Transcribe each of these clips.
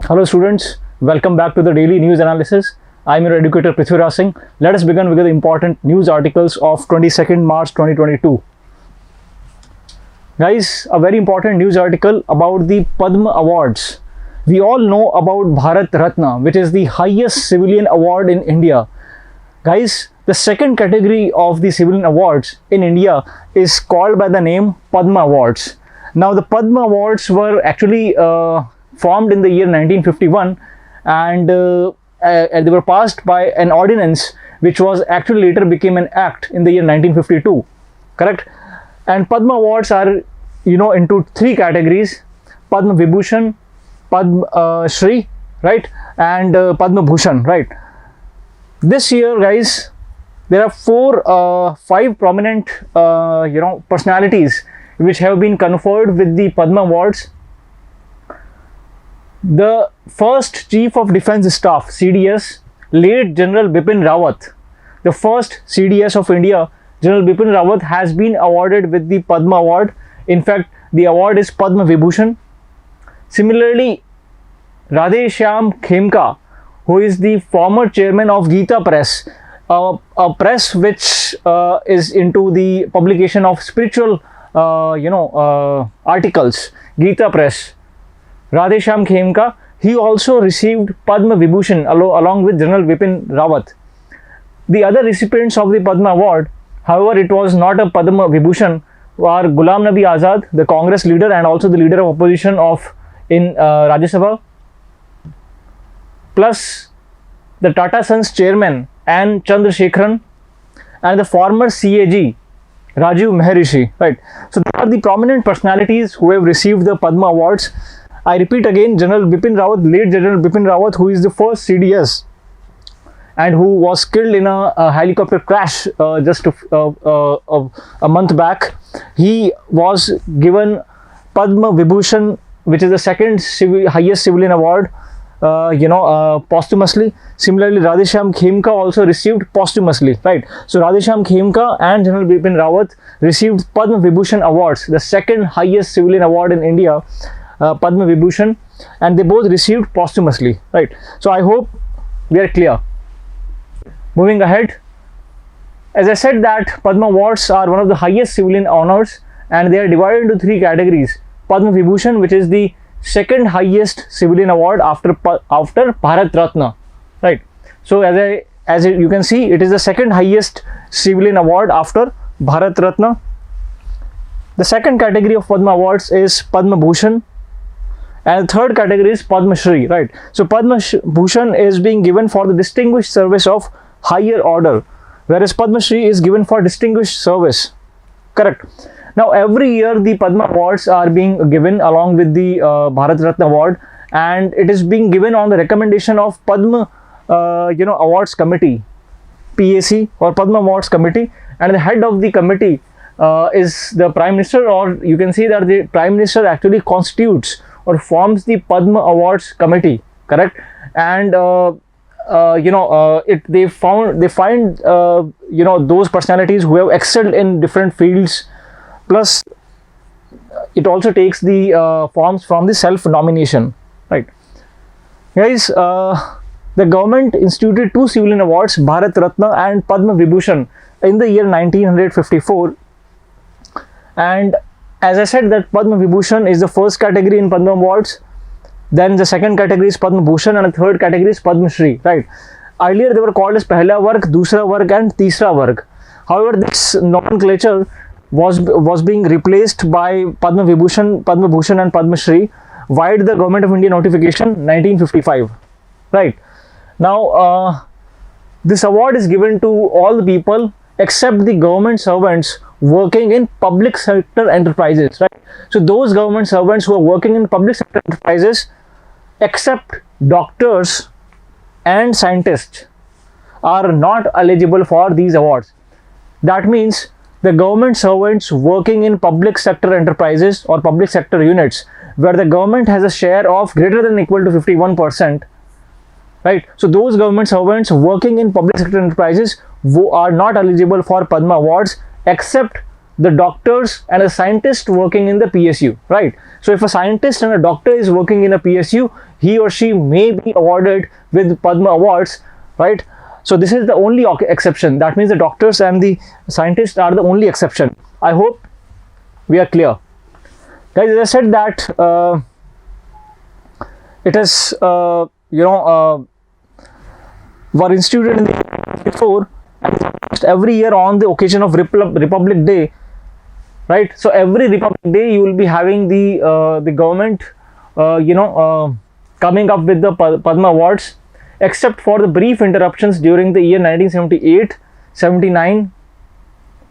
Hello students, welcome back to the daily news analysis. I'm your educator Prithviraj Singh. Let us begin with the important news articles of 22nd March 2022. Guys, a very important news article about the Padma Awards. We all know about Bharat Ratna, which is the highest civilian award in India. Guys, the second category of the civilian awards in India is called by the name Padma Awards. Now, the Padma Awards were actually formed in the year 1951 and they were passed by an ordinance which was actually later became an act in the year 1952, correct? And Padma Awards are into three categories: Padma Vibhushan, Padma Shri, right, and Padma Bhushan, right? This year, guys, there are five prominent personalities which have been conferred with the Padma Awards. The first Chief of Defence Staff, CDS, late General Bipin Rawat, the first CDS of India, General Bipin Rawat, has been awarded with the Padma Award. In fact, the award is Padma Vibhushan. Similarly, Radhe Shyam Khemka, who is the former chairman of Gita Press, a press which is into the publication of spiritual articles, Gita Press. Radhe Shyam Khemka, he also received Padma Vibhushan along with General Bipin Rawat. The other recipients of the Padma Award, however, it was not a Padma Vibhushan, are Ghulam Nabi Azad, the Congress leader and also the leader of opposition in Rajya Sabha, plus the Tata Sons chairman N. Chandrasekharan and the former CAG Rajiv Maharishi, right? So they are the prominent personalities who have received the Padma Awards. I repeat again, General Bipin Rawat, late General Bipin Rawat, who is the first CDS and who was killed in a helicopter crash just a month back. He was given Padma Vibhushan, which is the second highest civilian award, posthumously. Similarly, Radhe Shyam Khemka also received posthumously, right? So Radhe Shyam Khemka and General Bipin Rawat received Padma Vibhushan awards, the second highest civilian award in India, Padma Vibhushan, and they both received posthumously, right? So I hope we are clear. Moving ahead, as I said that Padma Awards are one of the highest civilian honors and they are divided into three categories. Padma Vibhushan, which is the second highest civilian award after Bharat Ratna, right? So as you can see, it is the second highest civilian award after Bharat Ratna. The second category of Padma Awards is Padma Bhushan, and the third category is Padma Shri, right? So Padma Bhushan is being given for the distinguished service of higher order, whereas Padma Shri is given for distinguished service, correct? Now every year the Padma Awards are being given along with the Bharat Ratna Award, and it is being given on the recommendation of Padma Awards Committee, PAC, or Padma Awards Committee, and the head of the committee is the Prime Minister, or you can see that the Prime Minister actually constitutes or forms the Padma Awards Committee, correct? And they find those personalities who have excelled in different fields. Plus, it also takes the forms from the self-nomination, right? Guys, the government instituted two civilian awards, Bharat Ratna and Padma Vibhushan, in the year 1954. And as I said, that Padma Vibhushan is the first category in Padma Awards. Then the second category is Padma Bhushan and the third category is Padma Shri, right? Earlier they were called as Pehla Varg, Dusra Varg and Tisra Varg. However, this nomenclature was being replaced by Padma Vibhushan, Padma Bhushan and Padma Shri via the Government of India notification 1955, right? Now, this award is given to all the people except the government servants working in public sector enterprises, right? So those government servants who are working in public sector enterprises, except doctors and scientists, are not eligible for these awards. That means the government servants working in public sector enterprises or public sector units where the government has a share of greater than or equal to 51%, right? So those government servants working in public sector enterprises are not eligible for Padma Awards except the doctors and a scientist working in the PSU, right? So if a scientist and a doctor is working in a PSU, he or she may be awarded with Padma Awards, right? So this is the only exception. That means the doctors and the scientists are the only exception. I hope we are clear. Guys, as I said that it is, were instituted in the before every year on the occasion of Republic Day, right? So every Republic Day you will be having the government, coming up with the Padma Awards, except for the brief interruptions during the year 1978, 79,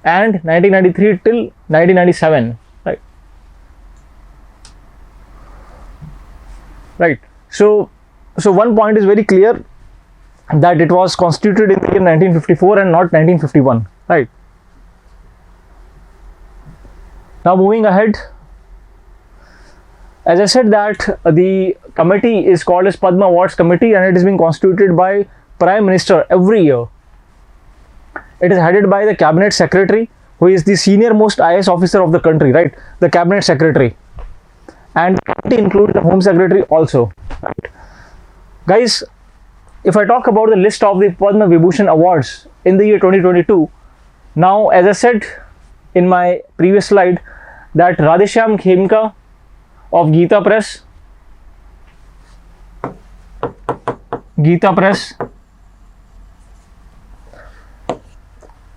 and 1993 till 1997, right? Right. So one point is very clear, that it was constituted in the year 1954 and not 1951, right? Now moving ahead, as I said that the committee is called as Padma Awards Committee, and it is being constituted by Prime Minister every year. It is headed by the Cabinet Secretary, who is the senior most IAS officer of the country, right? The Cabinet Secretary, and the committee includes the Home Secretary also, right? Guys, if I talk about the list of the Padma Vibhushan Awards in the year 2022, now as I said in my previous slide, that Radheshyam Khemka of Geeta Press,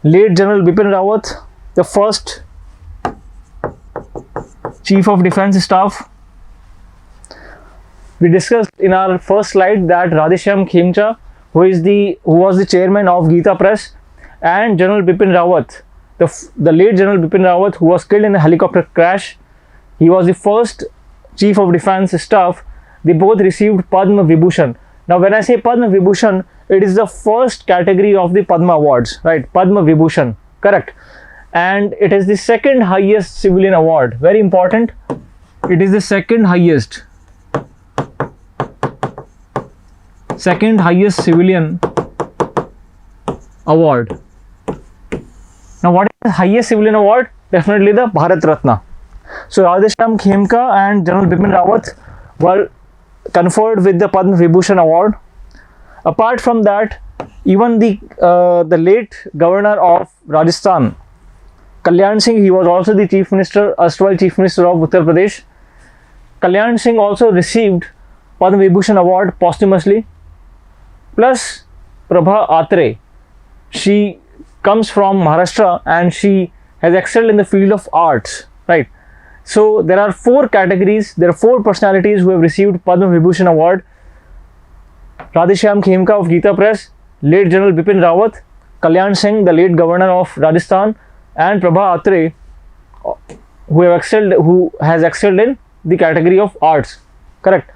late General Bipin Rawat, the first Chief of Defence Staff. We discussed in our first slide that Radheshyam Khemka, who was the chairman of Geeta Press, and General Bipin Rawat, the late General Bipin Rawat, who was killed in a helicopter crash. He was the first Chief of Defence Staff. They both received Padma Vibhushan. Now when I say Padma Vibhushan, it is the first category of the Padma Awards, right? Padma Vibhushan, correct? And it is the second highest civilian award. Very important. It is the second highest civilian award. Now what is the highest civilian award? Definitely the Bharat Ratna. So Radheshyam Khemka and General Bipin Rawat were conferred with the Padma Vibhushan award. Apart from that, even the late governor of Rajasthan, Kalyan Singh, he was also the erstwhile Chief Minister of Uttar Pradesh. Kalyan Singh also received Padma Vibhushan award posthumously. Plus Prabha Atre, she comes from Maharashtra and she has excelled in the field of arts, right? So there are four categories, there are four personalities who have received Padma Vibhushan award: Radheshyam Khemka of Geeta Press, late General Bipin Rawat, Kalyan Singh, the late governor of Rajasthan, and Prabha Atre, who has excelled in the category of arts, correct?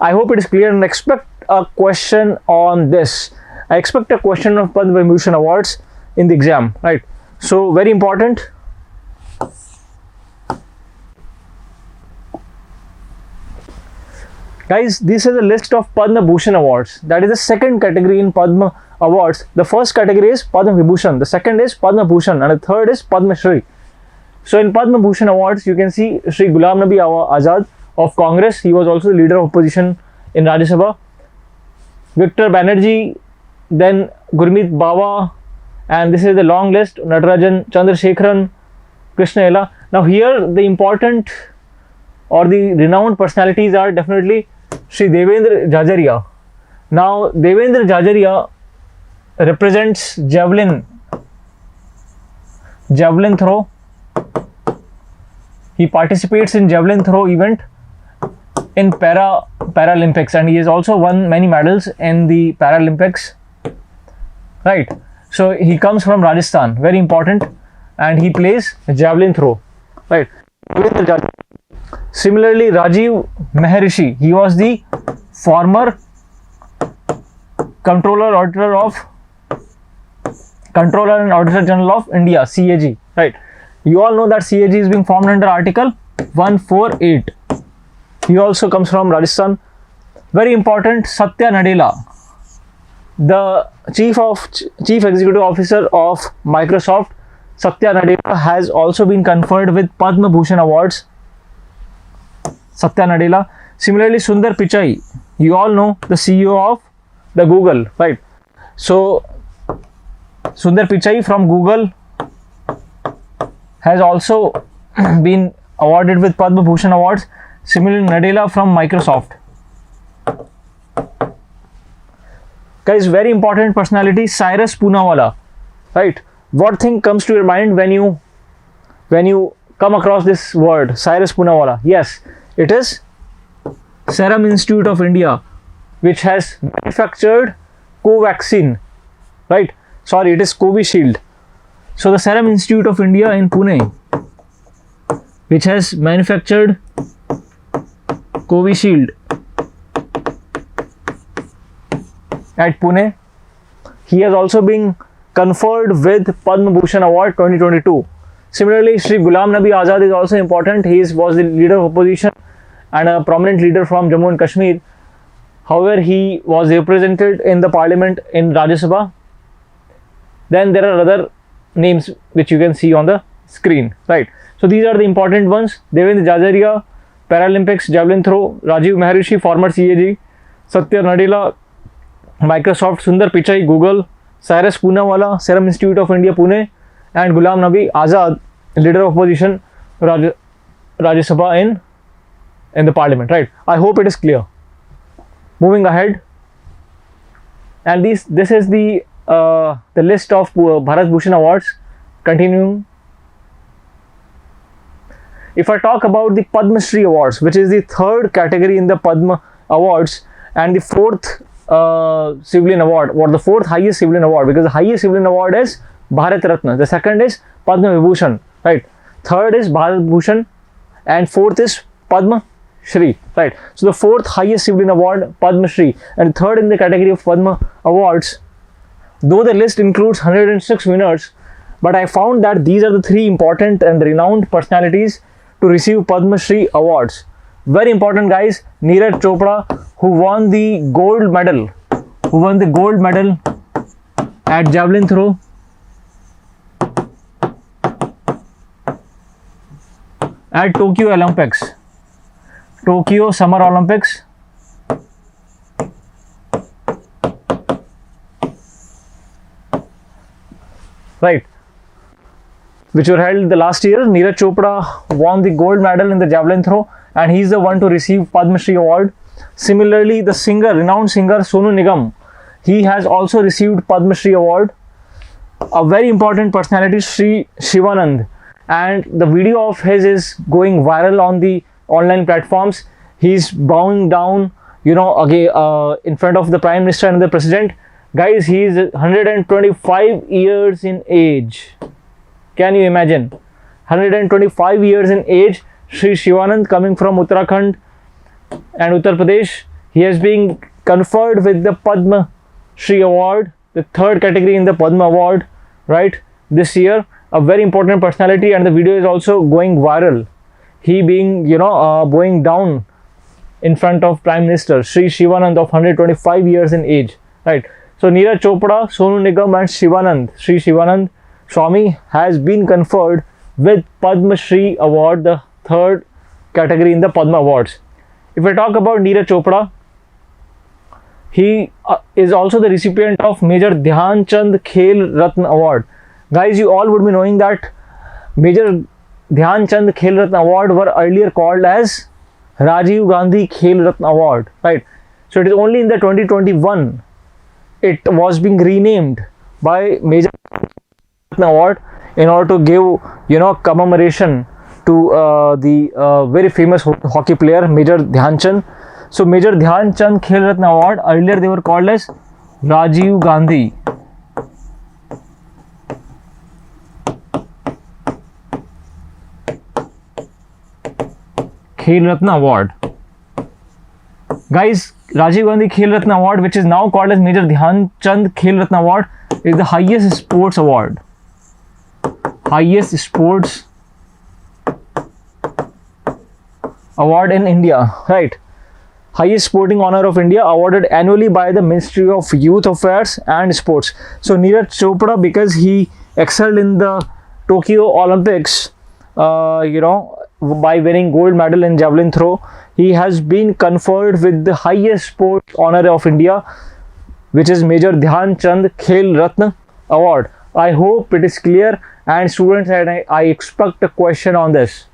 I hope it is clear, and expect a question on this. I expect a question of Padma Vibhushan awards in the exam, right? So very important. Guys, this is a list of Padma Bhushan awards. That is the second category in Padma Awards. The first category is Padma Vibhushan, the second is Padma Bhushan, and the third is Padma Shri. So in Padma Bhushan awards, you can see Shri Ghulam Nabi Azad of Congress. He was also the leader of opposition in Rajya Sabha. Victor Banerjee, then Gurmeet Bawa, and this is the long list: Natarajan, Chandrasekharan, Krishna Ella. Now here the important or the renowned personalities are definitely Shri Devendra Jhajaria. Now Devendra Jhajaria represents javelin throw. He participates in javelin throw event in Paralympics, and he has also won many medals in the Paralympics, right? So he comes from Rajasthan, very important, and he plays javelin throw, right? Similarly, Rajiv Maharishi, he was the former Controller and Auditor General of India, CAG, right? You all know that CAG is being formed under Article 148. He also comes from Rajasthan. Very important, Satya Nadella, the Chief Executive Officer of Microsoft. Satya Nadella has also been conferred with Padma Bhushan Awards. Satya Nadella. Similarly, Sundar Pichai, you all know the CEO of the Google, right? So Sundar Pichai from Google has also been awarded with Padma Bhushan Awards. Similarly, Nadella from Microsoft. Guys, very important personality, Cyrus Poonawalla, right? What thing comes to your mind when you come across this word, Cyrus Poonawalla? Yes, it is Serum Institute of India, which has manufactured Covaxin, right? Sorry, it is Covishield. So the Serum Institute of India in Pune, which has manufactured Covishield at Pune. He has also been conferred with Padma Bhushan Award 2022. Similarly, Shri Ghulam Nabi Azad is also important. He was the leader of opposition and a prominent leader from Jammu and Kashmir. However, he was represented in the parliament in Rajya Sabha. Then there are other names which you can see on the screen, right? So these are the important ones. Devendra Jajaria, Paralympics, javelin throw. Rajiv Maharishi, former CAG. Satya Nadella, Microsoft. Sundar Pichai, Google. Cyrus Poonawalla, Serum Institute of India, Pune. And Ghulam Nabi Azad, leader of opposition, Rajya Sabha in the parliament, right? I hope it is clear. Moving ahead, and this is the list of Bharat Bhushan Awards. Continuing, if I talk about the Padma Shri Awards, which is the third category in the Padma Awards and the fourth civilian award, or the fourth highest civilian award, because the highest civilian award is Bharat Ratna, the second is Padma Vibhushan, right? Third is Bharat Bhushan, and fourth is Padma Shri, right? So the fourth highest civilian award, Padma Shri, and third in the category of Padma Awards. Though the list includes 106 winners, but I found that these are the three important and renowned personalities to receive Padma Shri Awards. Very important, guys. Neeraj Chopra, who won the gold medal, at javelin throw. At Tokyo Summer Olympics. Right, which were held the last year. Neeraj Chopra won the gold medal in the javelin throw, and he's the one to receive Padma Shri Award. Similarly, the renowned singer Sonu Nigam, he has also received Padma Shri Award. A very important personality, Shri Shivanand, and the video of his is going viral on the online platforms. He's bowing down, again, in front of the Prime Minister and the President. Guys, he is 125 years in age. Can you imagine? 125 years in age. Shri Shivanand, coming from Uttarakhand and Uttar Pradesh, he has been conferred with the Padma Shri Award, the third category in the Padma Award, right, this year. A very important personality, and the video is also going viral. He being, bowing down in front of Prime Minister Shri Shivanand of 125 years in age, right? So Neeraj Chopra, Sonu Nigam and Shri Shivanand Swami has been conferred with Padma Shri Award, the third category in the Padma Awards. If I talk about Neeraj Chopra, he is also the recipient of Major Dhyan Chand Khel Ratna Award. Guys, you all would be knowing that Major Dhyan Chand Khel Ratna Award were earlier called as Rajiv Gandhi Khel Ratna Award, right? So it is only in the 2021 it was being renamed by Major Ratna Award in order to give commemoration to the very famous hockey player Major Dhyan Chand. So Major Dhyan Chand Khel Ratna Award, earlier they were called as Rajiv Gandhi Khel Ratna Award. Guys, Rajiv Gandhi Khel Ratna Award, which is now called as Major Dhyan Chand Khel Ratna Award, is the highest sports award. Highest sports award in India, right? Highest sporting honor of India, awarded annually by the Ministry of Youth Affairs and Sports. So Neeraj Chopra, because he excelled in the Tokyo Olympics, by winning gold medal in javelin throw. He has been conferred with the highest sports honor of India, which is Major Dhyan Chand Khel Ratna Award. I hope it is clear, and students, and I expect a question on this.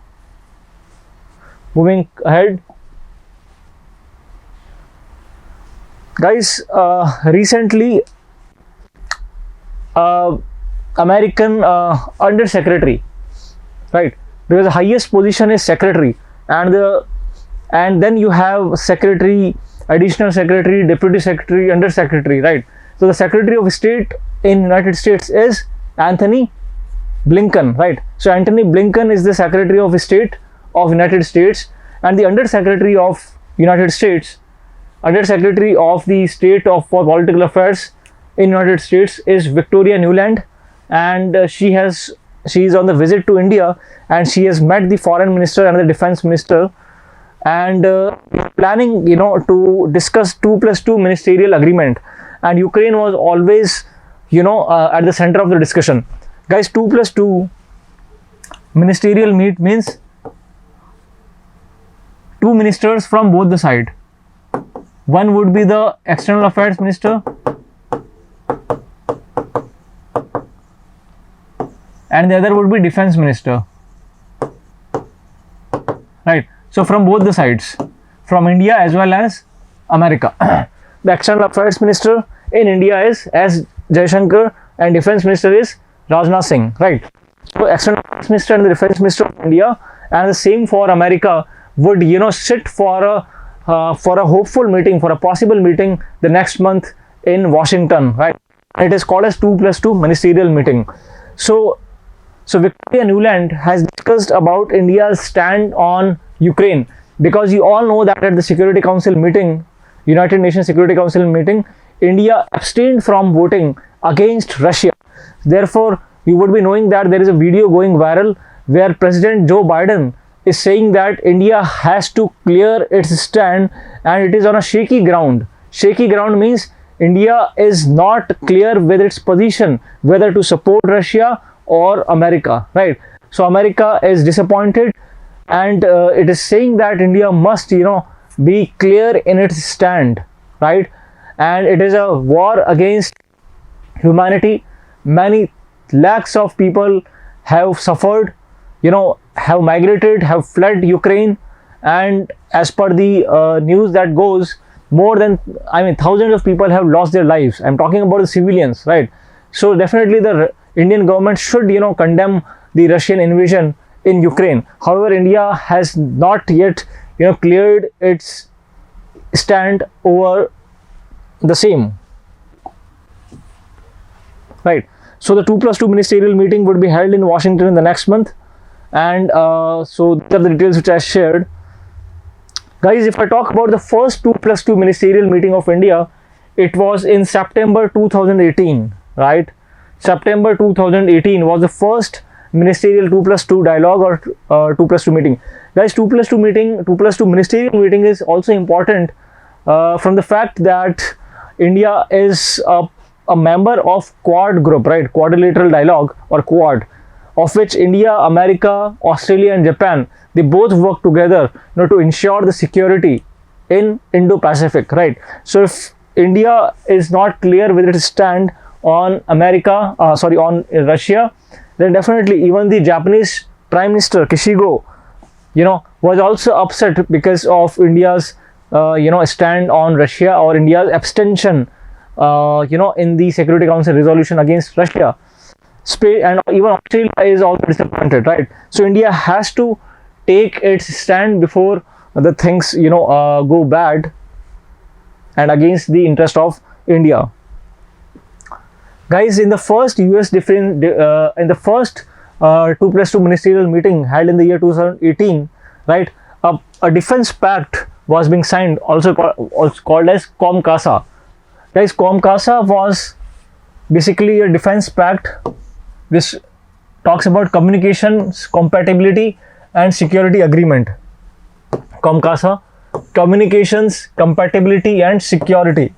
Moving ahead, guys, recently American under secretary, right, because the highest position is secretary, and then you have secretary, additional secretary, deputy secretary, under secretary, right? So the secretary of state in United States is Anthony Blinken, right? So Anthony Blinken is the secretary of state of United States, and the under secretary of United States, under secretary of the state of for political affairs in United States is Victoria Nuland, and she is on the visit to India, and she has met the foreign minister and the defense minister, and planning to discuss 2+2 ministerial agreement, and Ukraine was always at the center of the discussion. Guys, 2+2 ministerial meet means 2 ministers from both the side. One would be the external affairs minister, and the other would be defense minister, right? So from both the sides, from India as well as America. The external affairs minister in India is S. Jaishankar, and defense minister is Rajnath Singh, right? So external affairs minister and the defense minister of India, and the same for America, would sit for a hopeful meeting, for a possible meeting the next month in Washington, right? It is called as 2+2 ministerial meeting. So Victoria Nuland has discussed about India's stand on Ukraine, because you all know that at the Security Council meeting, United Nations Security Council meeting, India abstained from voting against Russia. Therefore, you would be knowing that there is a video going viral where President Joe Biden is saying that India has to clear its stand, and it is on a shaky ground. Shaky ground means India is not clear with its position, whether to support Russia or America, right? So America is disappointed, and it is saying that India must be clear in its stand, right? And it is a war against humanity. Many lakhs of people have suffered, have migrated, have fled Ukraine, and as per the news that goes, thousands of people have lost their lives. I'm talking about the civilians, right? So definitely the Indian government should condemn the Russian invasion in Ukraine. However, India has not yet cleared its stand over the same, right? So the 2+2 ministerial meeting would be held in Washington in the next month, and so these are the details which I shared. Guys, if I talk about the first 2+2 ministerial meeting of India, it was in September 2018, right? September 2018 was the first ministerial 2+2 dialogue or 2+2 meeting. Guys, 2+2 ministerial meeting is also important from the fact that India is a member of Quad group, right? Quadrilateral dialogue, or Quad, of which India, America, Australia and Japan, they both work together to ensure the security in Indo-Pacific, right? So if India is not clear with its stand on on Russia, then definitely even the Japanese Prime Minister Kishigo, was also upset because of India's stand on Russia, or India's abstention in the Security Council resolution against Russia. Spain and even Australia is also disappointed, right? So India has to take its stand before the things go bad and against the interest of India. Guys, in the first 2+2 ministerial meeting held in the year 2018, right, a defense pact was being signed, also called as COMCASA. Guys, COMCASA was basically a defense pact which talks about communications, compatibility and security agreement. COMCASA, communications, compatibility and security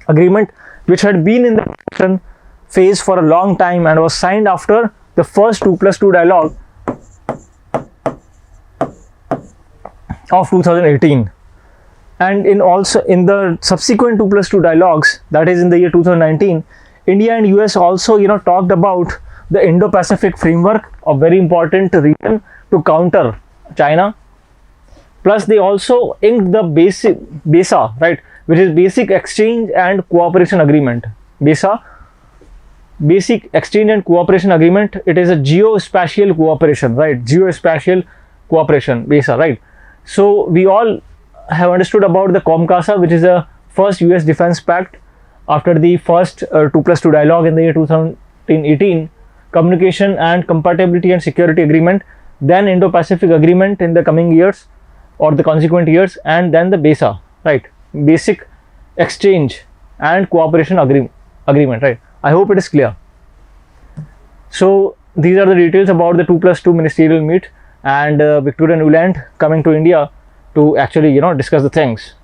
agreement, which had been in the discussion phase for a long time and was signed after the first 2+2 dialogue of 2018, and in the subsequent 2+2 dialogues, that is in the year 2019, India and US also talked about the Indo-Pacific framework, a very important region to counter China. Plus they also inked the BESA, right, which is Basic Exchange and Cooperation Agreement. BESA, Basic Exchange and Cooperation Agreement. It is a geospatial cooperation, right? Geospatial cooperation, BESA, right? So we all have understood about the COMCASA, which is the first US Defense Pact after the first 2+2 dialogue in the year 2018, Communication and Compatibility and Security Agreement, then Indo-Pacific Agreement in the coming years or the consequent years, and then the BESA, right? Basic Exchange and Cooperation Agreement, right? I hope it is clear. So these are the details about the 2+2 ministerial meet and Victoria Nuland coming to India to actually discuss the things.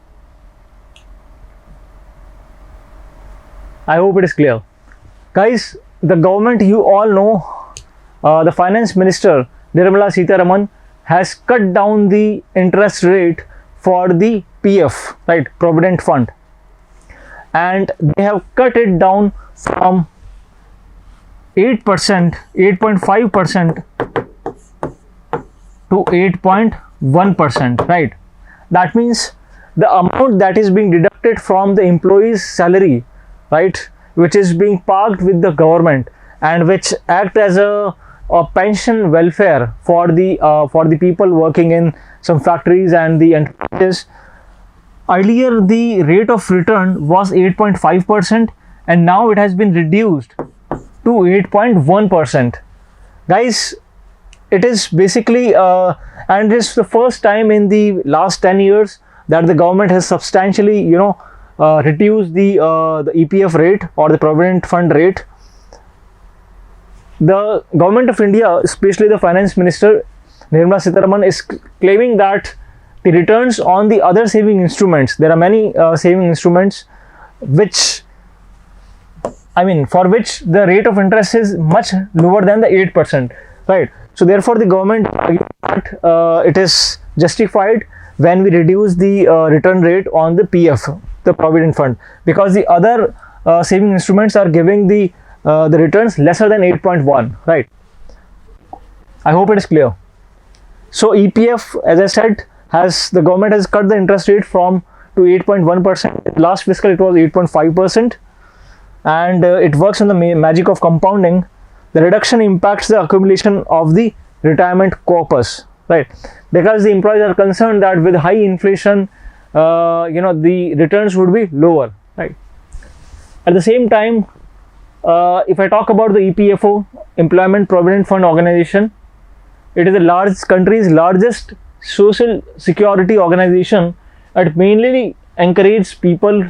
I hope it is clear. Guys, the government, you all know, the finance minister Nirmala Sitharaman has cut down the interest rate for the PF, right, Provident Fund, and they have cut it down from 8%, 8.5% to 8.1%, right? That means the amount that is being deducted from the employee's salary, right, which is being parked with the government and which act as a pension welfare for the people working in some factories and the enterprises. Earlier the rate of return was 8.5%, and now it has been reduced to 8.1%. Guys, it is basically and this is the first time in the last 10 years that the government has substantially reduced the EPF rate or the Provident Fund rate. The government of India, especially the finance minister Nirmala Sitharaman, is claiming that the returns on the other saving instruments, there are many saving instruments which, for which the rate of interest is much lower than the 8%, right? So therefore the government argues that it is justified when we reduce the return rate on the PF, the Provident Fund, because the other saving instruments are giving the returns lesser than 8.1, right? I hope it is clear. So EPF, as I said, the government has cut the interest rate from to 8.1%. Last fiscal it was 8.5%, and it works on the magic of compounding. The reduction impacts the accumulation of the retirement corpus, right? Because the employees are concerned that with high inflation, the returns would be lower, right? At the same time, if I talk about the EPFO, Employment Provident Fund Organization, it is the country's largest social security organization. It mainly encourages people,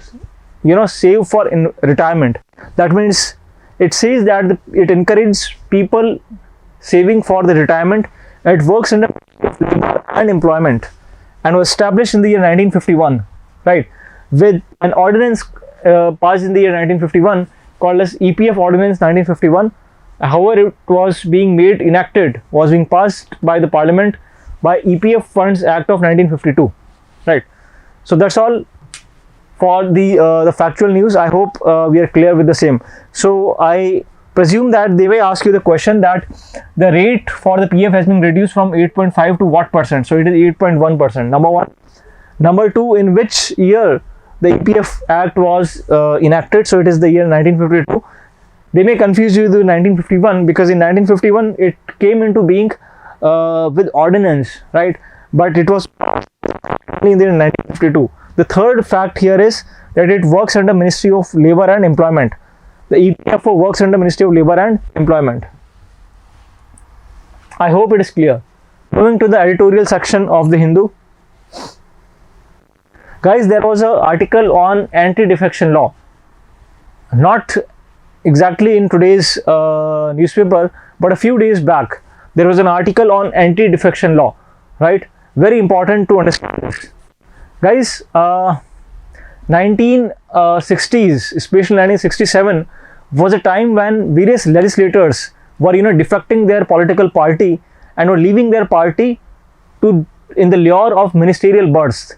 save for retirement. That means it says that it encourages people saving for the retirement. It works under labor and employment and was established in the year 1951, right, with an ordinance passed in the year 1951 called as EPF Ordinance 1951. However, it was being passed by the Parliament by EPF Funds Act of 1952, right? So that's all for the factual news. I hope we are clear with the same. So I presume that they may ask you the question that the rate for the PF has been reduced from 8.5 to what percent? So it is 8.1%. Number one. Number two, in which year the EPF Act was enacted? So it is the year 1952. They may confuse you with 1951 because in 1951 it came into being with ordinance, right? But it was in the year 1952. The third fact here is that it works under Ministry of Labour and Employment. The EPFO works under Ministry of Labour and Employment. I hope it is clear. Moving to the editorial section of the Hindu. Guys, there was an article on anti-defection law. Not exactly in today's newspaper, but a few days back, there was an article on anti-defection law, right? Very important to understand this. Guys, 1960s, especially 1967, was a time when various legislators were defecting their political party and were leaving their party to in the lure of ministerial berths,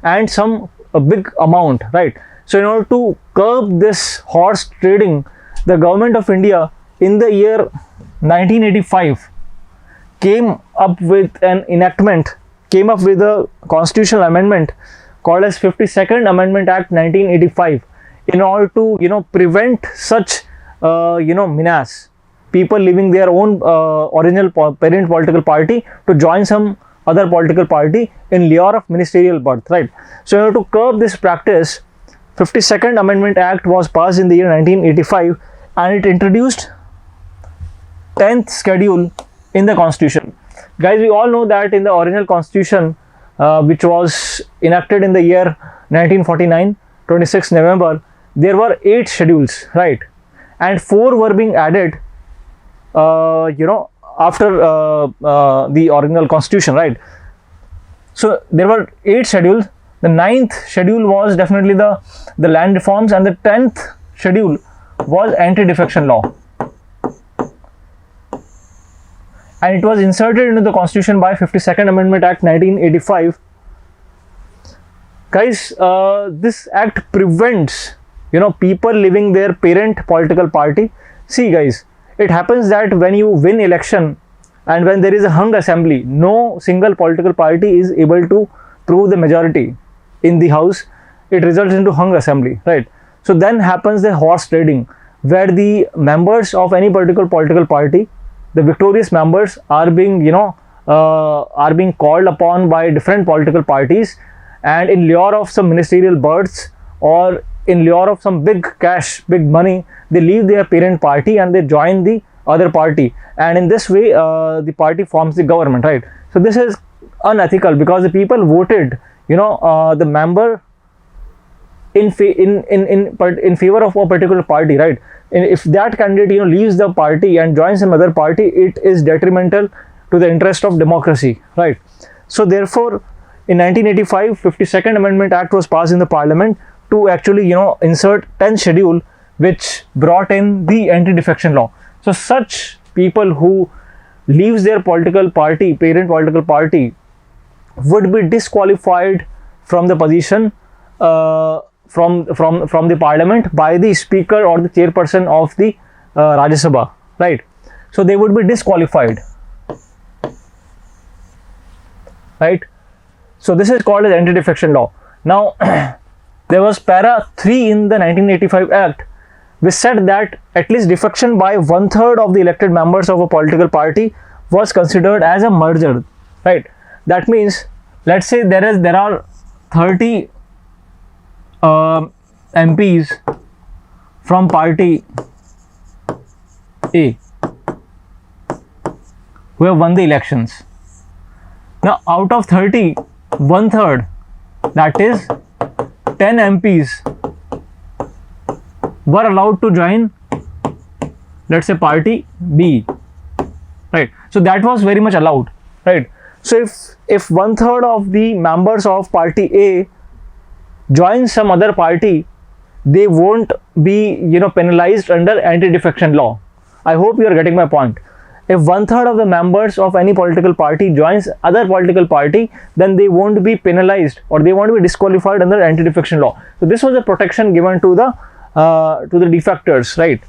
and some a big amount, right? So in order to curb this horse trading, the government of India in the year 1985 came up with a constitutional amendment called as 52nd Amendment Act 1985 in order to prevent such menace, people leaving their own original parent political party to join some other political party in lure of ministerial birth, right? So in order to curb this practice, 52nd Amendment Act was passed in the year 1985, and it introduced 10th schedule in the constitution. Guys, we all know that in the original constitution, which was enacted in the year 1949, 26 November, there were 8 schedules, right? And 4 were being added, after the original constitution, right? So there were 8 schedules. The 9th schedule was definitely the land reforms, and the 10th schedule was anti-defection law. And it was inserted into the constitution by 52nd Amendment Act 1985. Guys, this act prevents people leaving their parent political party. See guys, it happens that when you win election and when there is a hung assembly, no single political party is able to prove the majority in the house. It results into hung assembly, right? So then happens the horse trading, where the members of any particular political party, the victorious members, are being called upon by different political parties, and in lure of some ministerial berths or in lure of some big cash, big money, they leave their parent party and they join the other party, and in this way the party forms the government, right? So this is unethical because the people voted the member in favor of a particular party, right? And if that candidate leaves the party and joins some other party, it is detrimental to the interest of democracy, right? So therefore in 1985, 52nd Amendment Act was passed in the parliament to actually insert 10th schedule, which brought in the anti-defection law. So such people who leaves their political party, parent political party, would be disqualified from the position from the parliament by the speaker or the chairperson of the Rajya Sabha, right? So they would be disqualified, right? So this is called as anti-defection law. Now there was para 3 in the 1985 Act, which said that at least defection by 1/3 of the elected members of a political party was considered as a merger, right? That means, let's say there are 30 MPs from party A who have won the elections. Now out of 30, 1/3, that is 10 MPs, were allowed to join, let's say, party B, right? So that was very much allowed, right? So if 1/3 of the members of party A join some other party, they won't be penalized under anti-defection law. I hope you are getting my point. If 1/3 of the members of any political party joins other political party, then they won't be penalized or they won't be disqualified under anti-defection law. So this was a protection given to the defectors, right?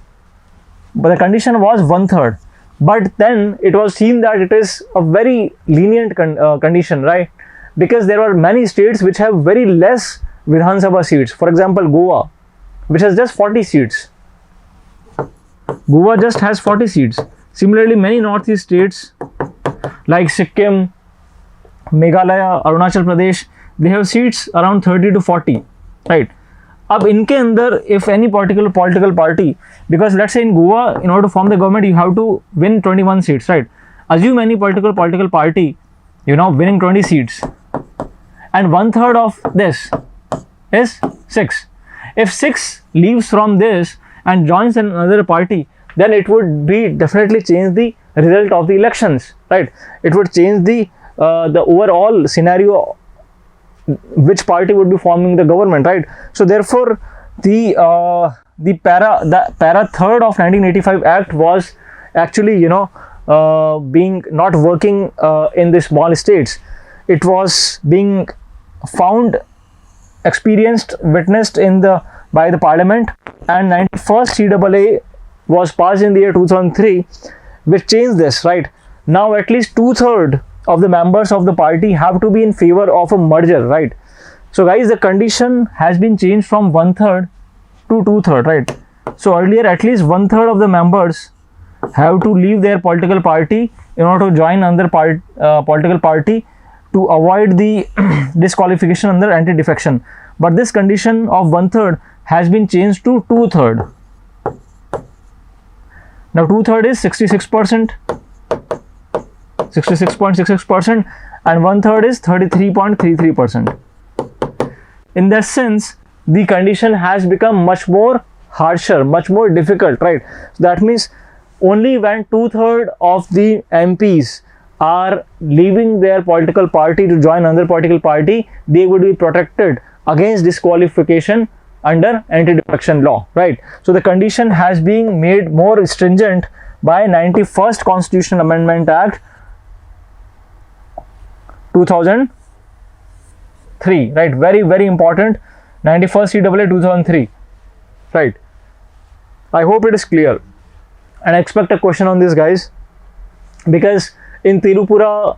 But the condition was 1/3. But then it was seen that it is a very lenient condition, right? Because there are many states which have very less Vidhan Sabha seats. For example, Goa, which has just 40 seats. Goa just has 40 seats. Similarly, many northeast states like Sikkim, Meghalaya, Arunachal Pradesh, they have seats around 30 to 40, right? अब इनके अंदर if any particular political party, because let's say in Goa, in order to form the government, you have to win 21 seats, right? Assume any particular political party, winning 20 seats, and 1/3 of this is 6. If 6 leaves from this and joins another party, then it would be definitely change the result of the elections, right? It would change the overall scenario, which party would be forming the government, right? So therefore the para third of 1985 Act was actually, being not working in the small states. It was being found, experienced, witnessed by the parliament, and 91st CAA was passed in the year 2003, which changed this, right? Now at least 2/3 of the members of the party have to be in favor of a merger, right? So guys, the condition has been changed from 1/3 to 2/3, right? So earlier at least 1/3 of the members have to leave their political party in order to join another political party to avoid the disqualification under anti-defection. But this condition of 1/3 has been changed to 2/3. Now 2/3 is 66%, 66.66%, and 1/3 is 33.33%. In that sense, the condition has become much more harsher, much more difficult, right? So that means only when 2/3 of the MPs are leaving their political party to join another political party, they would be protected against disqualification under anti-defection law, right? So the condition has been made more stringent by 91st Constitutional Amendment Act 2003, right? Very, very important. 91st CAA 2003, right? I hope it is clear, and I expect a question on this, guys, because in Manipur,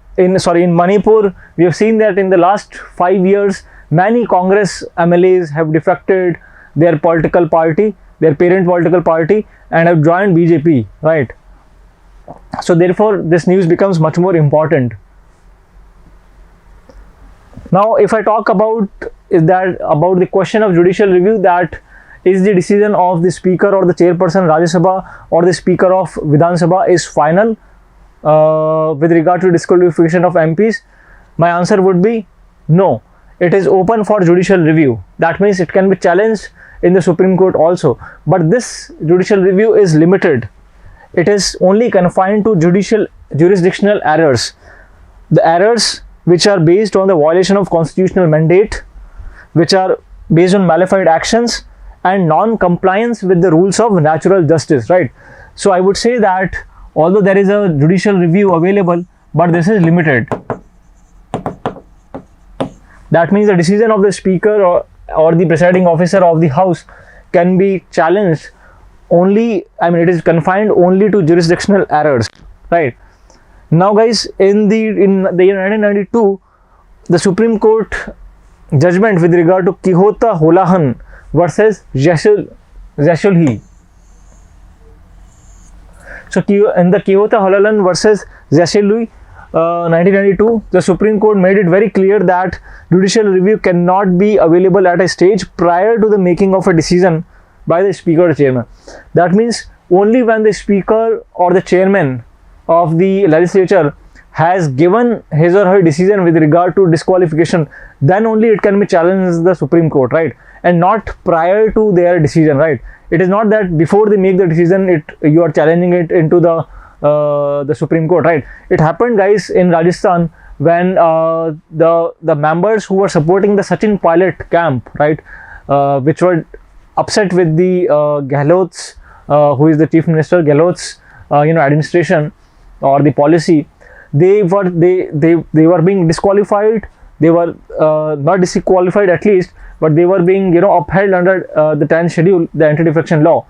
we have seen that in the last 5 years, many Congress MLAs have defected their political party, their parent political party, and have joined BJP, right? So therefore, this news becomes much more important. Now, if I talk about the question of judicial review, that is the decision of the Speaker or the Chairperson Rajya Sabha or the Speaker of Vidhan Sabha is final with regard to disqualification of MPs, my answer would be no. It is open for judicial review. That means it can be challenged in the Supreme Court also. But this judicial review is limited. It is only confined to jurisdictional errors. The errors which are based on the violation of constitutional mandate, which are based on malified actions and non-compliance with the rules of natural justice, right? So I would say that although there is a judicial review available, but this is limited. That means the decision of the Speaker or the presiding officer of the House can be challenged only, it is confined only to jurisdictional errors, right? Now guys, in the year 1992, the Supreme Court judgment with regard to Kihota Holahan versus Jashulhi. So in the Kihota Holahan versus Jashulhi 1992, the Supreme Court made it very clear that judicial review cannot be available at a stage prior to the making of a decision by the Speaker or Chairman. That means only when the Speaker or the Chairman of the legislature has given his or her decision with regard to disqualification, then only it can be challenged in the Supreme Court, right? And not prior to their decision, right? It is not that before they make the decision, you are challenging it into the Supreme Court, right? It happened, guys, in Rajasthan when the members who were supporting the Sachin Pilot camp, right, which were upset with the Gehlot's, who is the Chief Minister, Gehlot's, administration or the policy, they were being disqualified. They were not disqualified at least, but they were being upheld under the 10th schedule, the anti-defection law.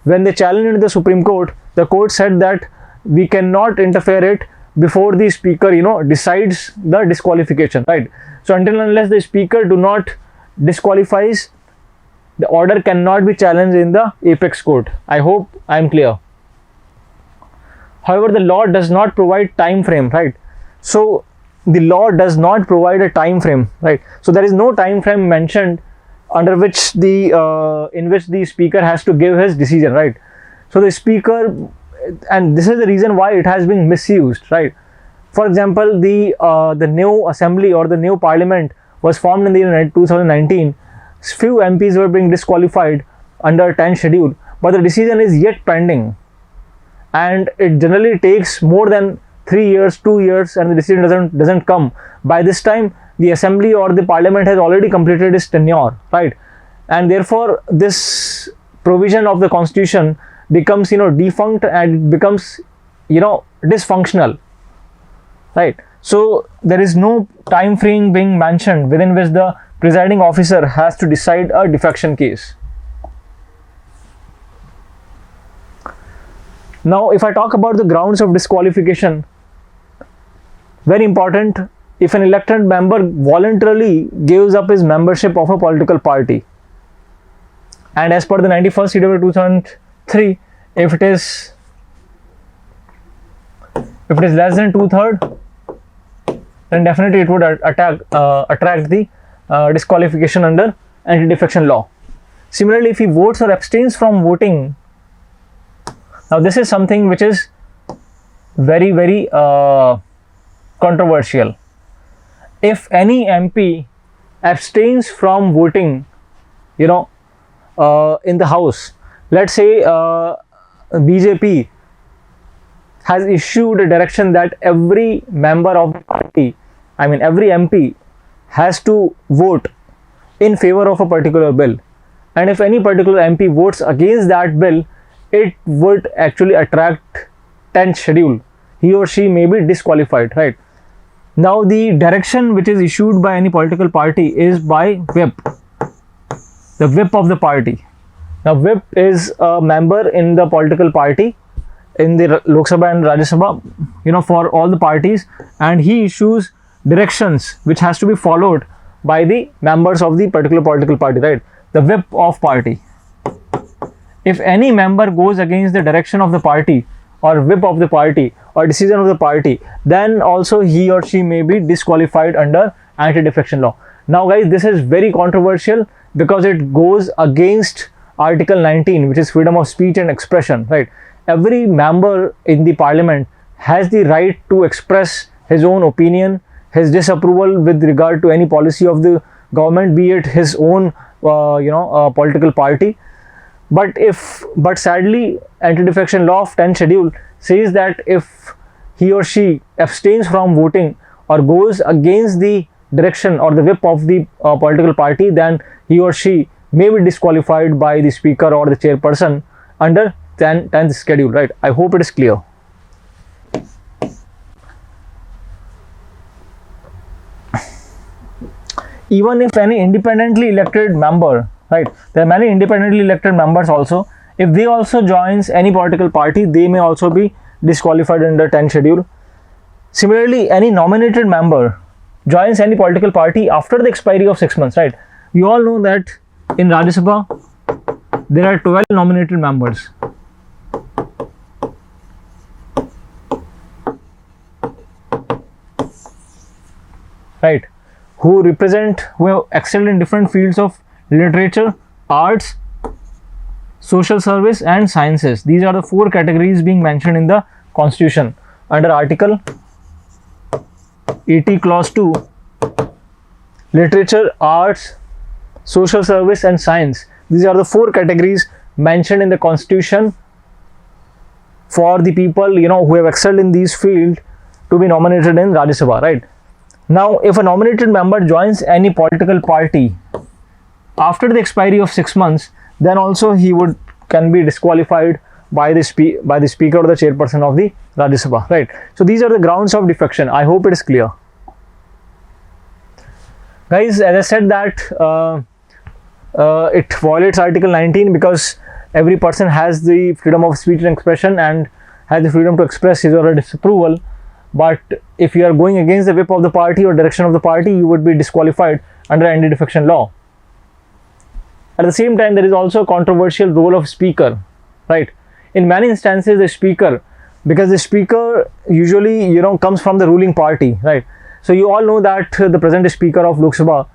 When they challenged the Supreme Court, the court said that we cannot interfere it before the Speaker decides the disqualification, right? So until and unless the Speaker do not disqualifies, the order cannot be challenged in the apex court. I hope I am clear. However, the law does not provide time frame, right? So the law does not provide a time frame, right? So there is no time frame mentioned under which in which the Speaker has to give his decision, right? So the Speaker, and this is the reason why it has been misused, right? For example, the new assembly or the new parliament was formed in the year 2019. Few MPs were being disqualified under 10th schedule, but the decision is yet pending, and it generally takes more than 3 years, 2 years, and the decision doesn't come. By this time, the assembly or the parliament has already completed its tenure, right? and therefore this provision of the constitution becomes, you know, defunct and becomes, you know, dysfunctional, right? So there is no time frame being mentioned within which the presiding officer has to decide a defection case. Now if I talk about the grounds of disqualification, very important, if an elected member voluntarily gives up his membership of a political party, and as per the 91st CW 2003, if it is less than 2/3, then definitely it would attract the disqualification under anti-defection law. Similarly, if he votes or abstains from voting, now this is something which is very, very controversial. If any MP abstains from voting, you know, in the house, let's say BJP has issued a direction that every member of the party, I mean every MP, has to vote in favor of a particular bill, and if any particular MP votes against that bill, it would actually attract 10th schedule. He or she may be disqualified, right? Now the direction which is issued by any political party is by whip, the whip of the party. Now whip is a member in the political party in the Lok Sabha and Rajya Sabha, you know, for all the parties, and he issues directions which has to be followed by the members of the particular political party, right? The whip of party. If any member goes against the direction of the party or whip of the party or decision of the party, then also he or she may be disqualified under anti-defection law. Now guys, this is very controversial because it goes against Article 19, which is freedom of speech and expression, right? Every member in the parliament has the right to express his own opinion, his disapproval with regard to any policy of the government, be it his own political party. But sadly, anti-defection law of 10th schedule says that if he or she abstains from voting or goes against the direction or the whip of the political party, then he or she may be disqualified by the speaker or the chairperson under 10th schedule, right? I hope it is clear. Even if any independently elected member, right, there are many independently elected members also, if they also joins any political party, they may also be disqualified under 10th schedule. Similarly, any nominated member joins any political party after the expiry of 6 months, right? You all know that in Rajya Sabha there are 12 nominated members. Right, who have excelled in different fields of literature, arts, social service and sciences. These are the 4 categories being mentioned in the constitution under Article 80 Clause 2. Literature, arts, social service and science. These are the 4 categories mentioned in the constitution for the people, you know, who have excelled in these fields to be nominated in Rajya Sabha, right? Now, if a nominated member joins any political party after the expiry of 6 months, then also he can be disqualified by the speaker or the chairperson of the Rajya Sabha, right? So these are the grounds of defection. I hope it is clear, guys. As I said that it violates Article 19 because every person has the freedom of speech and expression and has the freedom to express his or her disapproval. But if you are going against the whip of the party or direction of the party, you would be disqualified under anti-defection law. At the same time, there is also a controversial role of speaker, right? In many instances, the speaker, because the speaker usually, you know, comes from the ruling party, right? So you all know that the present speaker of Lok Sabha,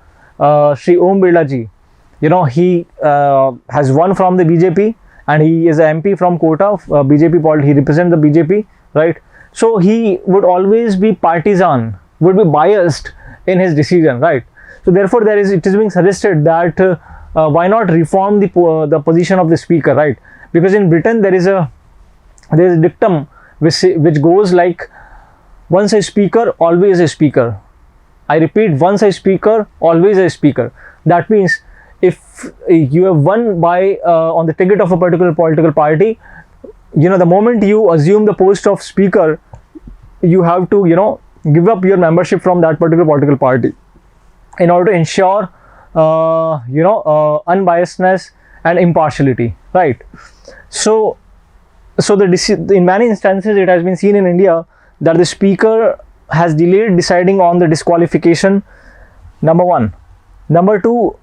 Shri Om Birla ji, you know, he has won from the BJP and he is an MP from Kota, BJP, he represents the BJP, right? So he would always be partisan, would be biased in his decision, right? So therefore, it is being suggested that why not reform the position of the speaker, right? Because in Britain there is a dictum which goes like, once a speaker, always a speaker. I repeat, once a speaker, always a speaker. That means if you have won by on the ticket of a particular political party, the moment you assume the post of speaker, you have to give up your membership from that particular political party in order to ensure unbiasedness and impartiality, right? So in many instances it has been seen in India that the speaker has delayed deciding on the disqualification, number one. Number two,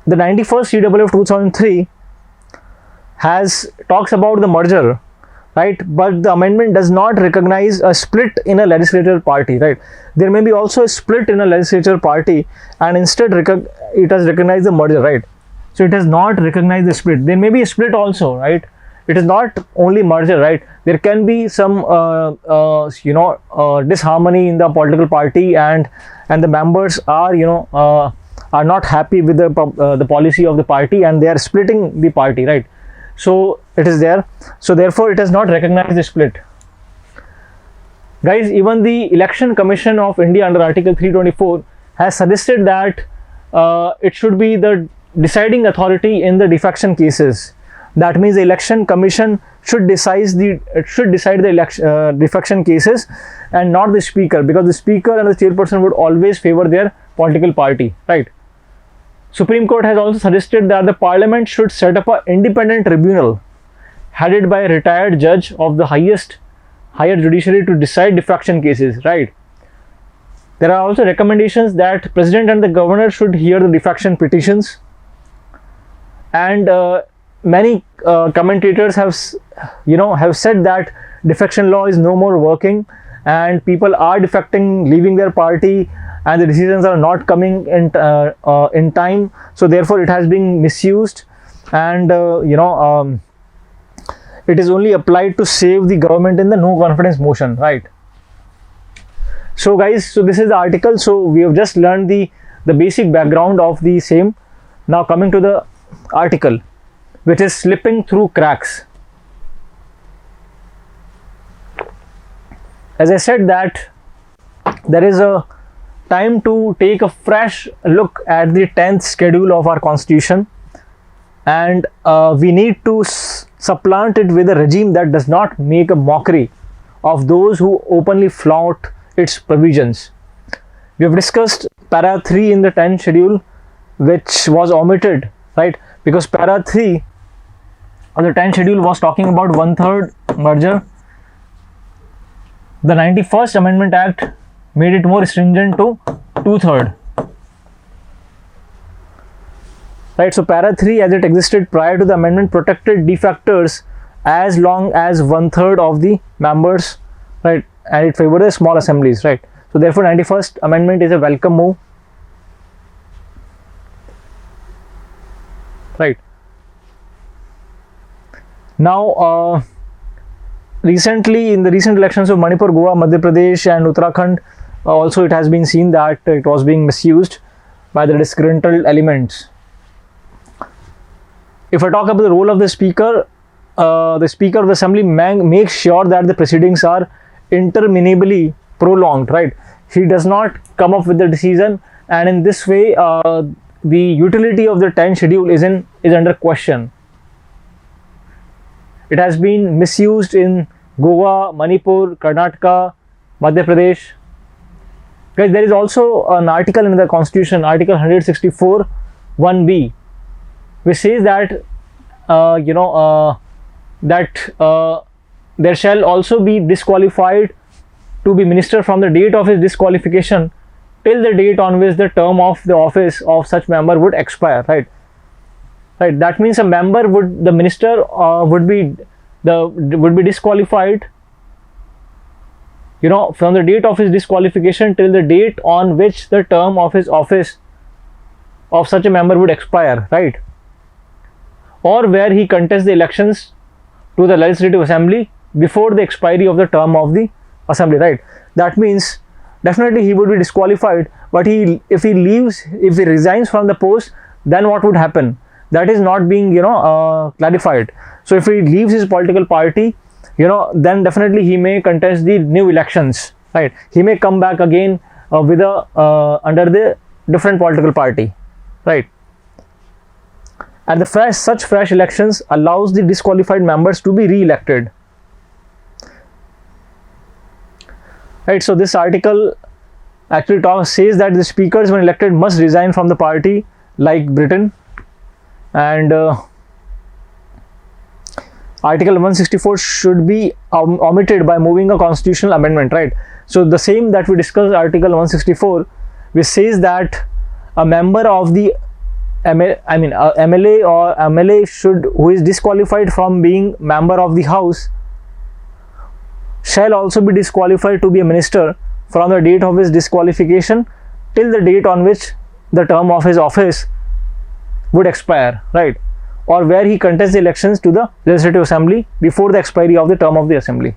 the 91st CW of 2003 talks about the merger, right? But the amendment does not recognize a split in a legislature party, right? There may be also a split in a legislature party, and instead it has recognized the merger, right? So it has not recognized the split. There may be a split also, right? It is not only merger, right? There can be some disharmony in the political party, and the members are not happy with the policy of the party, and they are splitting the party, right? So it is there. So therefore it has not recognized the split. Guys, even the Election Commission of India under Article 324 has suggested that it should be the deciding authority in the defection cases. That means the Election Commission should decide the defection cases, and not the speaker, because the speaker and the chairperson would always favor their political party, right? Supreme Court has also suggested that the Parliament should set up an independent tribunal headed by a retired judge of the higher judiciary to decide defection cases, right? There are also recommendations that President and the Governor should hear the defection petitions, and many commentators have said that defection law is no more working, and people are defecting, leaving their party, and the decisions are not coming in time. So therefore it has been misused, and it is only applied to save the government in the no confidence motion, right? So guys, so this is the article. So we have just learned the basic background of the same. Now coming to the article, which is slipping through cracks. As I said, that there is a time to take a fresh look at the 10th schedule of our constitution, and we need to supplant it with a regime that does not make a mockery of those who openly flout its provisions. We have discussed para 3 in the 10th schedule, which was omitted, right? Because para 3 of the 10th schedule was talking about 1/3 merger. The 91st Amendment Act made it more stringent to 2/3, right? So para 3 as it existed prior to the amendment protected defectors as long as 1/3 of the members, right? And it favored the small assemblies, right? So therefore 91st Amendment is a welcome move, right? Now recently, in the recent elections of Manipur, Goa, Madhya Pradesh and Uttarakhand, also it has been seen that it was being misused by the disgruntled elements. If I talk about the role of the Speaker of the Assembly makes sure that the proceedings are interminably prolonged, right? He does not come up with the decision, and in this way the utility of the 10th schedule is under question. It has been misused in Goa, Manipur, Karnataka, Madhya Pradesh. Guys, there is also an article in the Constitution, Article 164, 1B, which says that there shall also be disqualified to be minister from the date of his disqualification till the date on which the term of the office of such member would expire, right? Right. That means the minister would be disqualified, from the date of his disqualification till the date on which the term of his office of such a member would expire, right? Or where he contests the elections to the Legislative Assembly before the expiry of the term of the Assembly, right? That means definitely he would be disqualified, but if he resigns from the post, then what would happen? That is not being clarified. So if he leaves his political party, then definitely he may contest the new elections, right? He may come back again under the different political party, right? and the such fresh elections allows the disqualified members to be re-elected. Right, so this article actually says that the speakers when elected must resign from the party like Britain, and Article 164 should be omitted by moving a constitutional amendment, right? So the same that we discussed, Article 164, which says that a member of the MLA or MLA who is disqualified from being member of the House shall also be disqualified to be a minister from the date of his disqualification till the date on which the term of his office would expire, right? Or where he contests the elections to the Legislative Assembly before the expiry of the term of the Assembly,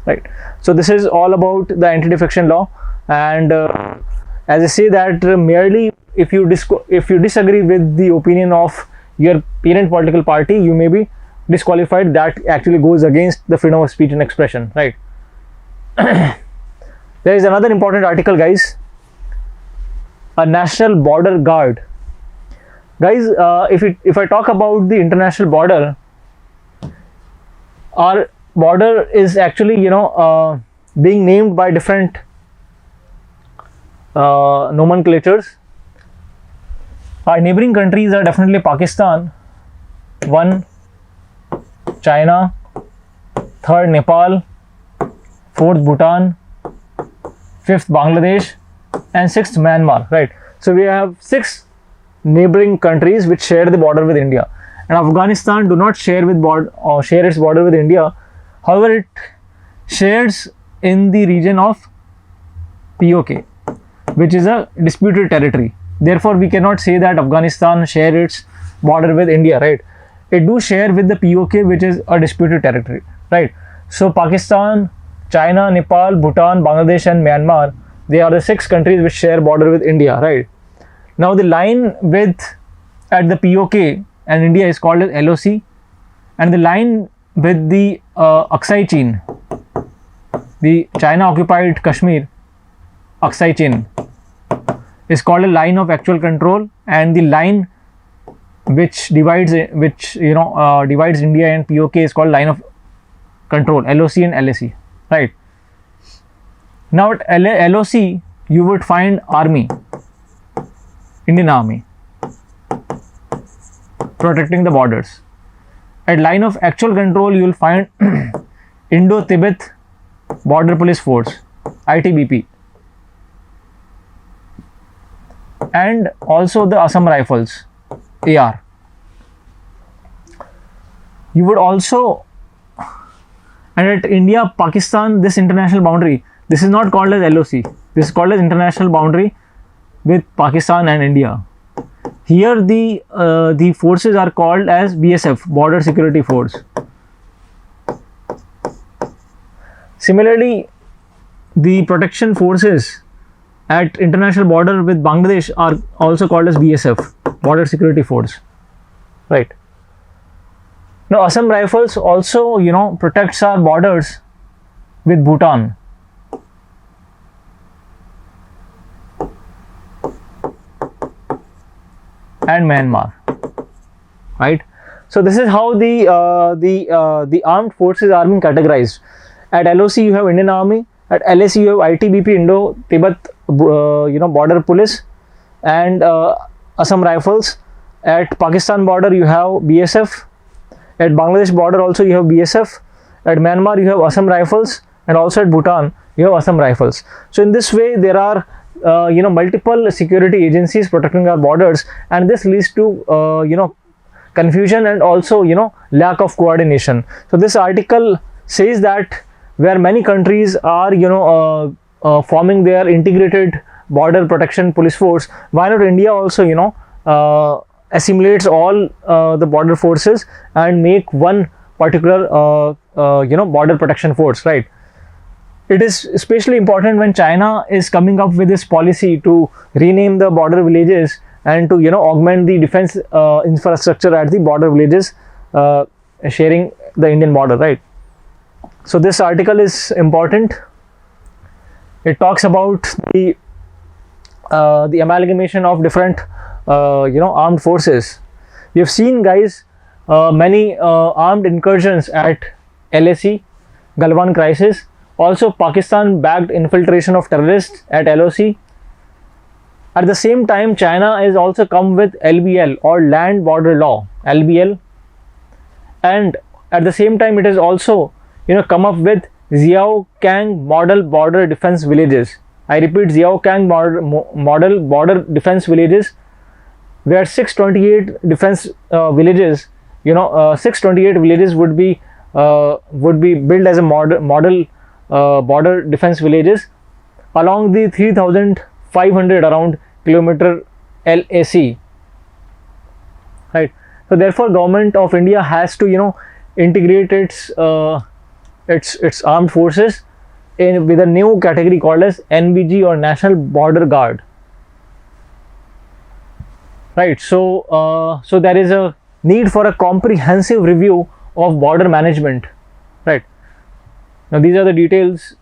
right? So this is all about the anti-defection law, and as I say that merely if you disagree with the opinion of your parent political party, you may be disqualified. That actually goes against the freedom of speech and expression, right? There is another important article, guys, a national border guard. Guys, if I talk about the international border, our border is actually being named by different nomenclatures. Our neighboring countries are definitely Pakistan, 1, China, 3rd Nepal, 4th Bhutan, 5th Bangladesh, and 6th Myanmar, right? So we have 6 neighboring countries which share the border with India, and Afghanistan do not share its border with India. However, it shares in the region of POK, which is a disputed territory. Therefore, we cannot say that Afghanistan share its border with India, right? It do share with the POK, which is a disputed territory, right? So Pakistan, China, Nepal, Bhutan, Bangladesh, and Myanmar, they are the 6 countries which share border with India, right? Now the line width at the POK and India is called as LOC, and the line with the Aksai Chin, the China occupied Kashmir, Aksai Chin, is called a line of actual control, and the line which divides India and POK is called line of control, LOC and LAC, right? Now at LOC you would find army, Indian Army, protecting the borders. At line of actual control you will find Indo-Tibet Border Police Force, ITBP, and also the Assam Rifles, AR. You would also, and at India Pakistan, this international boundary, this is not called as LOC, this is called as international boundary with Pakistan and India. Here the forces are called as BSF, Border Security Force. Similarly, the protection forces at international border with Bangladesh are also called as BSF, Border Security Force, right? Now Assam Rifles also protects our borders with Bhutan. And Myanmar, right? So this is how the armed forces are being categorized. At LOC you have Indian Army, at LAC you have ITBP, Indo-Tibet Border Police, and Assam Rifles. At Pakistan border you have BSF. At Bangladesh border also you have BSF. At Myanmar you have Assam Rifles, and also at Bhutan you have Assam Rifles. So in this way there are multiple security agencies protecting our borders, and this leads to confusion and also lack of coordination. So this article says that where many countries are forming their integrated border protection police force, why not India also assimilates all the border forces and make one particular border protection force, right? It is especially important when China is coming up with this policy to rename the border villages and to augment the defense infrastructure at the border villages sharing the Indian border, right? So this article is important. It talks about the amalgamation of different armed forces. We have seen, guys, many armed incursions at LAC, Galwan crisis. Also, Pakistan backed infiltration of terrorists at LOC. At the same time, China has also come with LBL, or Land Border Law, LBL, and at the same time, it has also come up with Xiaokang Model Border Defense Villages. I repeat, Xiaokang Model Border Defense Villages, where 628 defense villages, 628 villages would be built as a model border defense villages along the 3,500 around kilometer LAC. Right. So therefore, government of India has to integrate its armed forces with a new category called as NBG, or National Border Guard. Right. So so there is a need for a comprehensive review of border management. Right. Now these are the details.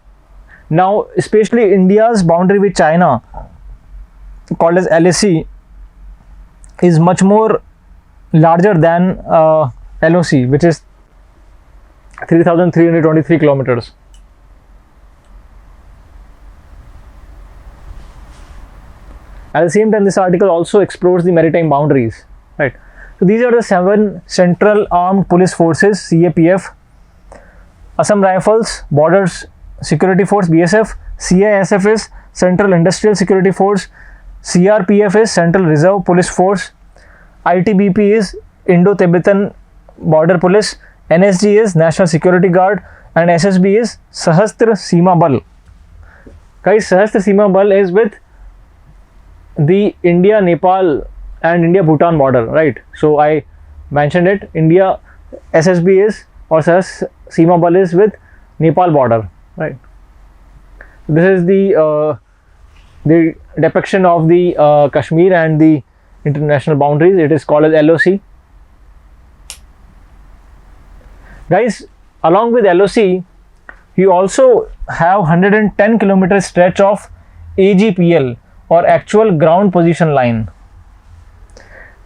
Now, especially India's boundary with China, called as LAC, is much more larger than LOC, which is 3,323 kilometers. At the same time, this article also explores the maritime boundaries. Right. So these are the 7 Central Armed Police Forces, CAPF, Assam Rifles, Borders Security Force, BSF, CISF is Central Industrial Security Force, CRPF is Central Reserve Police Force, ITBP is Indo-Tibetan Border Police, NSG is National Security Guard, and SSB is Sahastra Seema Bal. Guys, Sahastra Seema Bal is with the India, Nepal and India Bhutan border, right? So I mentioned it. India SSB is, or Sahastra Seema Bal is with Nepal border, right? This is the depiction of the Kashmir and the international boundaries. It is called as LOC. Guys, along with LOC, you also have 110 kilometer stretch of AGPL, or Actual Ground Position Line.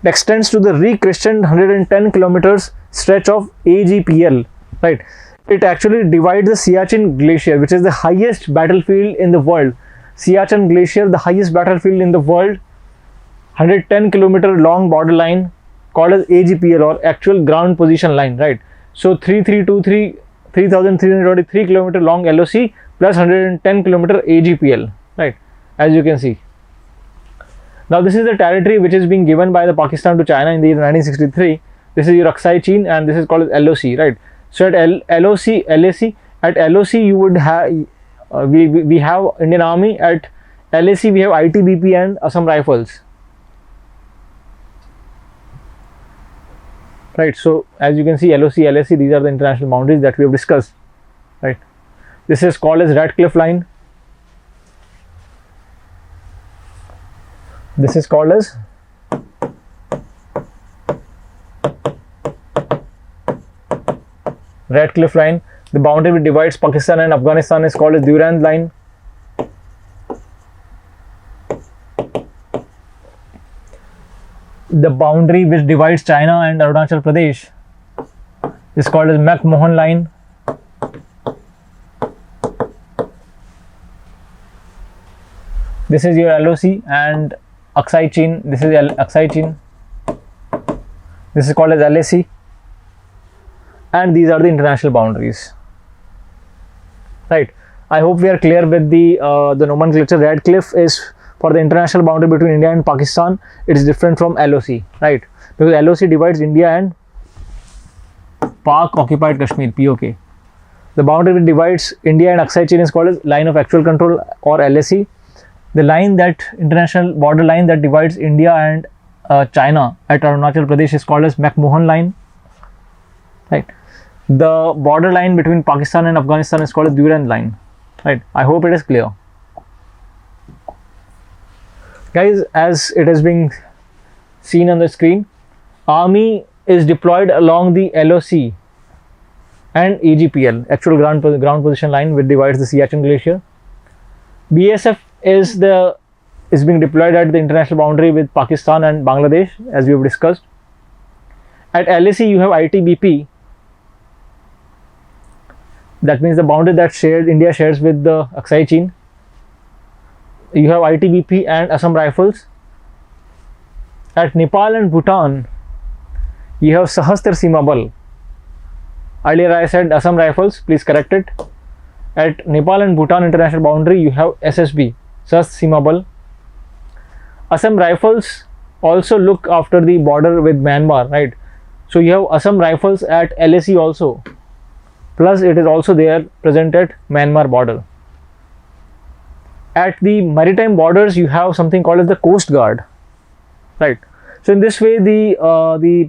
It extends to the re-christened 110 kilometers stretch of AGPL, right? It actually divides the Siachen Glacier, which is the highest battlefield in the world. Siachen Glacier, the highest battlefield in the world, 110 kilometer long border line called as AGPL, or Actual Ground Position Line, right? So 3,323 kilometer long LOC plus 110 kilometer AGPL, right? As you can see. Now this is the territory which is being given by the Pakistan to China in the year 1963. This is your Aksai Chin, and this is called as LOC, right? So at LOC, you would have we have Indian Army. At LAC we have ITBP and Assam Rifles, right? So as you can see, LOC, LAC, these are the international boundaries that we have discussed, right? This is called as Radcliffe Line. This is called as Radcliffe Line. The boundary which divides Pakistan and Afghanistan is called as Durand Line. The boundary which divides China and Arunachal Pradesh is called as McMahon Line. This is your LOC and Aksai Chin. This is Aksai Chin. This is called as LAC. And these are the international boundaries, right? I hope we are clear with the nomenclature. Radcliffe is for the international boundary between India and Pakistan. It is different from LOC, right? Because LOC divides India and Pak Occupied Kashmir, POK. The boundary which divides India and Aksai Chin is called as Line of Actual Control, or LAC. The line, that international border line that divides India and China at Arunachal Pradesh, is called as McMahon Line, right? The border line between Pakistan and Afghanistan is called as Durand Line, right? I hope it is clear. Guys, as it is being seen on the screen, Army is deployed along the LOC and AGPL, Actual Ground Position Line, which divides the Siachen Glacier. BSF is is being deployed at the international boundary with Pakistan and Bangladesh, as we have discussed. At LAC, you have ITBP. That means the boundary that India shares with the Aksai Chin. You have ITBP and Assam Rifles. At Nepal and Bhutan, you have Sahastra Seema Bal. Earlier I said Assam Rifles, please correct it. At Nepal and Bhutan international boundary, you have SSB, Sahastra Seema Bal. Assam Rifles also look after the border with Myanmar, right? So you have Assam Rifles at LAC also. Plus it is also there present at Myanmar border. At the maritime borders, you have something called as the Coast Guard, right? So in this way, the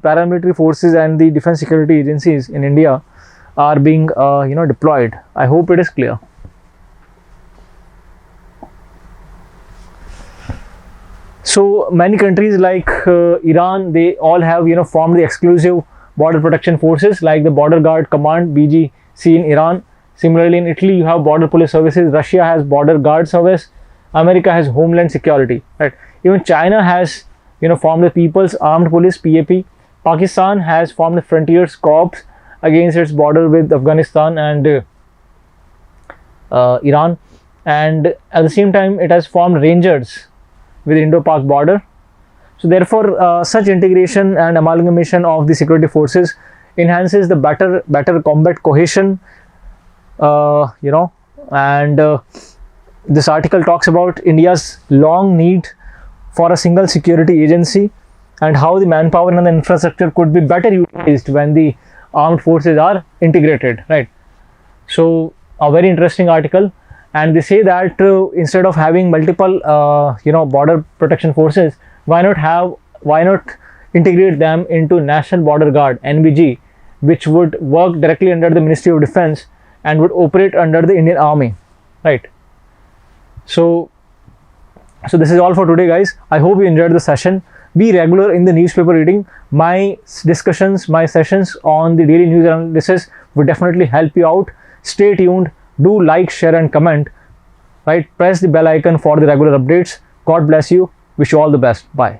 paramilitary forces and the defense security agencies in India are being deployed. I hope it is clear. So many countries like Iran, they all have formed the exclusive border protection forces like the Border Guard Command BGC in Iran. Similarly, in Italy, you have border police services. Russia has border guard service. America has homeland security, right? Even China has formed the People's Armed Police (PAP). Pakistan has formed the Frontiers Corps against its border with Afghanistan and Iran, and at the same time, it has formed Rangers with Indo-Pak border. So therefore, such integration and amalgamation of the security forces enhances the better combat cohesion. And this article talks about India's long need for a single security agency and how the manpower and the infrastructure could be better utilized when the armed forces are integrated, right? So a very interesting article, and they say that instead of having multiple border protection forces, why not integrate them into National Border Guard (NBG), which would work directly under the Ministry of Defense and would operate under the Indian Army, right? So this is all for today, guys. I hope you enjoyed the session. Be regular in the newspaper reading. My discussions, my sessions on the daily news analysis would definitely help you out. Stay tuned. Do like, share and comment, right? Press the bell icon for the regular updates. God bless you. Wish you all the best. Bye.